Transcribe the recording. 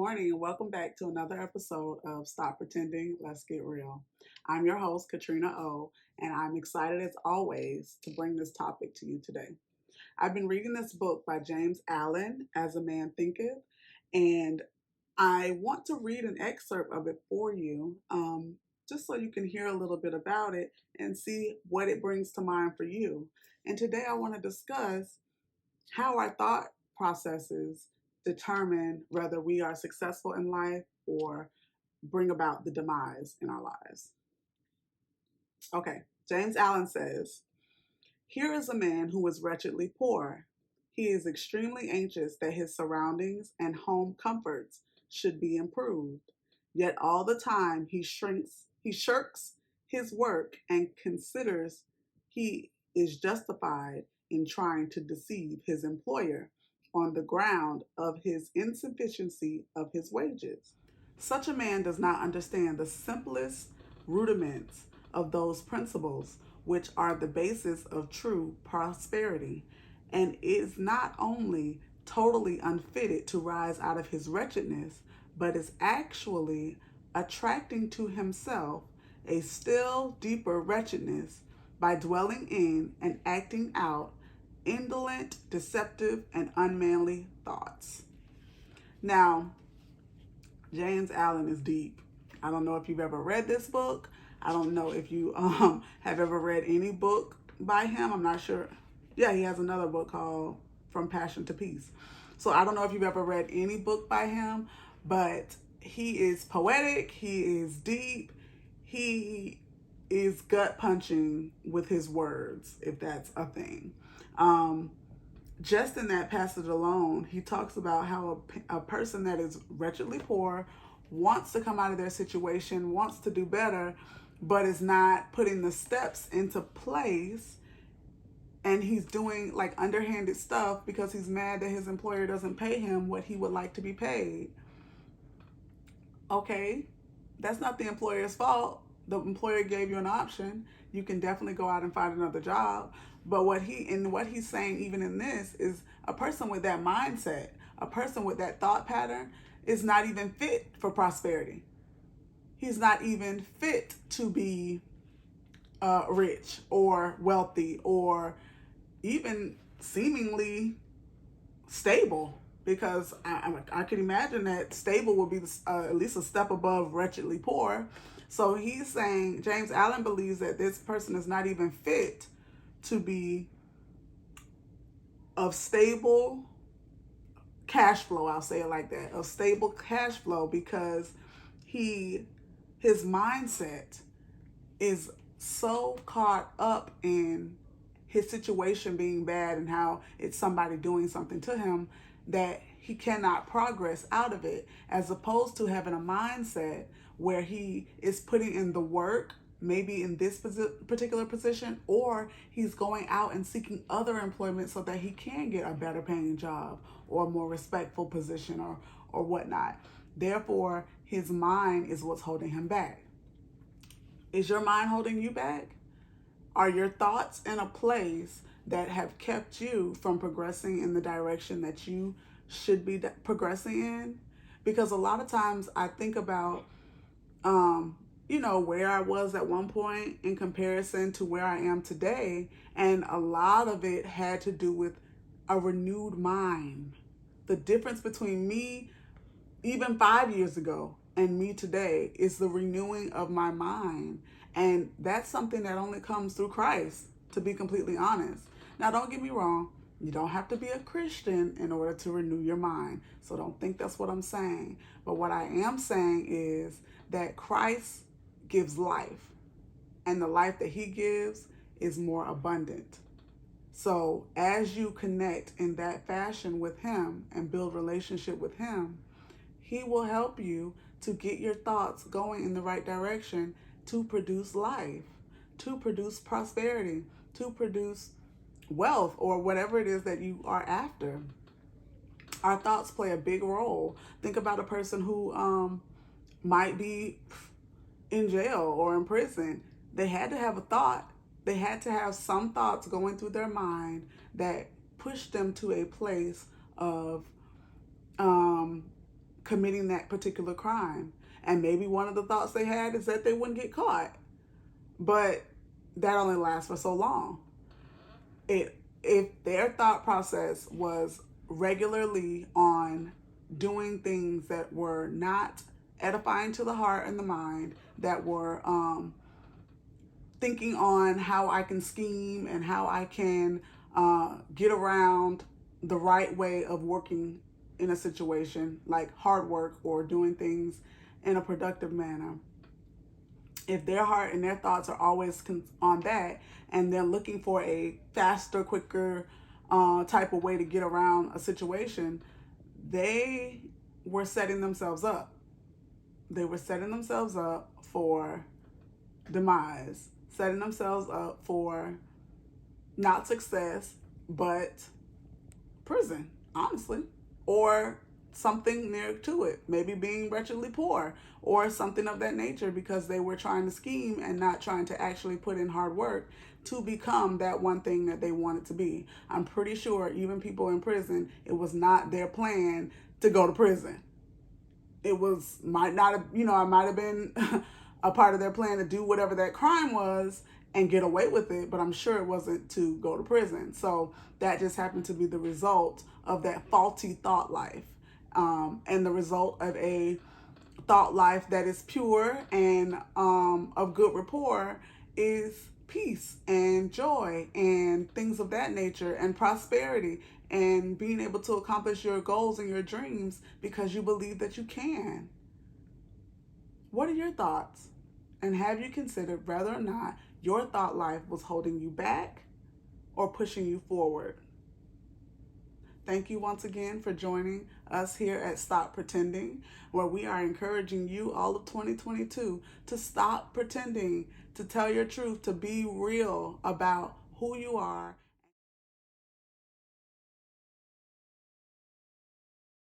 morning and welcome back to another episode of Stop Pretending, Let's Get Real. I'm your host, Katrina O, and I'm excited as always to bring this topic to you today. I've been reading this book by James Allen, As a Man Thinketh, and I want to read an excerpt of it for you, just so you can hear a little bit about it and see what it brings to mind for you. And today I want to discuss how our thought processes determine whether we are successful in life or bring about the demise in our lives. Okay, James Allen says, "Here is a man who is wretchedly poor. He is extremely anxious that his surroundings and home comforts should be improved. Yet all the time he shirks his work and considers he is justified in trying to deceive his employer on the ground of his insufficiency of his wages. Such a man does not understand the simplest rudiments of those principles which are the basis of true prosperity, and is not only totally unfitted to rise out of his wretchedness, but is actually attracting to himself a still deeper wretchedness by dwelling in and acting out indolent, deceptive, and unmanly thoughts." Now, James Allen is deep. I don't know if you've ever read this book. I don't know if you have ever read any book by him. I'm not sure. Yeah, he has another book called From Passion to Peace. So I don't know if you've ever read any book by him, but he is poetic, he is deep, he is gut punching with his words, if that's a thing. Just in that passage alone, he talks about how a person that is wretchedly poor wants to come out of their situation, wants to do better, but is not putting the steps into place. And he's doing like underhanded stuff because he's mad that his employer doesn't pay him what he would like to be paid. Okay, that's not the employer's fault. The employer gave you an option. You can definitely go out and find another job. But what he's saying even in this is a person with that mindset, a person with that thought pattern is not even fit for prosperity. He's not even fit to be rich or wealthy or even seemingly stable, because I could imagine that stable would be at least a step above wretchedly poor. So he's saying, James Allen believes that this person is not even fit to be of stable cash flow, I'll say it like that, of stable cash flow, because his mindset is so caught up in his situation being bad and how it's somebody doing something to him that he cannot progress out of it, as opposed to having a mindset where he is putting in the work, maybe in this particular position, or he's going out and seeking other employment so that he can get a better paying job or a more respectful position or whatnot. Therefore, his mind is what's holding him back. Is your mind holding you back? Are your thoughts in a place that have kept you from progressing in the direction that you should be progressing in? Because a lot of times I think about, where I was at one point in comparison to where I am today. And a lot of it had to do with a renewed mind. The difference between me even 5 years ago and me today is the renewing of my mind. And that's something that only comes through Christ, to be completely honest. Now, don't get me wrong. You don't have to be a Christian in order to renew your mind. So don't think that's what I'm saying. But what I am saying is that Christ gives life, and the life that he gives is more abundant. So as you connect in that fashion with him and build relationship with him, he will help you to get your thoughts going in the right direction to produce life, to produce prosperity, to produce wealth, or whatever it is that you are after. Our thoughts play a big role. Think about a person who might be in jail or in prison. They had to have a thought. They had to have some thoughts going through their mind that pushed them to a place of committing that particular crime. And maybe one of the thoughts they had is that they wouldn't get caught. But that only lasts for so long. If their thought process was regularly on doing things that were not edifying to the heart and the mind, that were thinking on how I can scheme and how I can get around the right way of working in a situation, like hard work or doing things in a productive manner. If their heart and their thoughts are always on that, and they're looking for a faster, quicker type of way to get around a situation, they were setting themselves up. They were setting themselves up for demise, setting themselves up for not success, but prison, honestly, or something near to it, maybe being wretchedly poor or something of that nature, because they were trying to scheme and not trying to actually put in hard work to become that one thing that they wanted to be. I'm pretty sure even people in prison, it was not their plan to go to prison. It might not have, I might have been a part of their plan to do whatever that crime was and get away with it, but I'm sure it wasn't to go to prison. So that just happened to be the result of that faulty thought life, and the result of a thought life that is pure and of good rapport is peace and joy and things of that nature, and prosperity, and being able to accomplish your goals and your dreams because you believe that you can. What are your thoughts? And have you considered whether or not your thought life was holding you back or pushing you forward? Thank you once again for joining us here at Stop Pretending, where we are encouraging you all of 2022 to stop pretending, to tell your truth, to be real about who you are